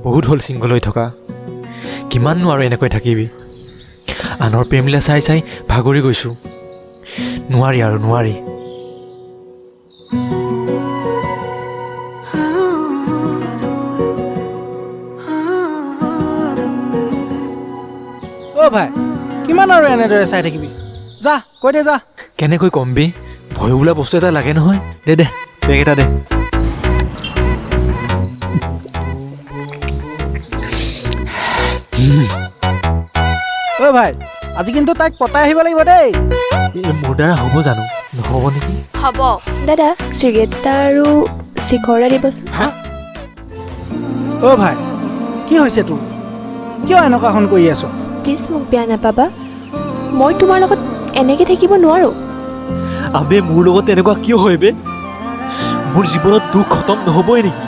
বহুত হ'ল ছিংগল হৈ থকা কিমাননো আৰু এনেকৈ থাকিবি আনৰ প্ৰেমলীলা চাই চাই ভাগৰি গৈছোঁ নোৱাৰি আৰু নোৱাৰি অ' ভাই কিমান আৰু এনেদৰে চাই থাকিবি যা কৈ দে যা কেনেকৈ কমবি ভয় বোলা বস্তু এটা লাগে নহয় দে বেগ এটা দে অ' ভাই আজি কিন্তু তাইক পতাই আহিব লাগিব দেই মোৰ দ্বাৰা হ'ব জানো নহ'ব নেকি হ'ব দাদা চিগাৰেট এটা আৰু চিখৰ এটা দিবচোন অ' ভাই কি হৈছে তোৰ কিয় এনেকুৱাখন কৰি আছ প্লিজ মোক বেয়া নাপাবা মই তোমাৰ লগত এনেকৈ থাকিব নোৱাৰোঁ আবে মোৰ লগত এনেকুৱা কিয় হয় বে মোৰ জীৱনত দুখ খতম নহ'বই নেকি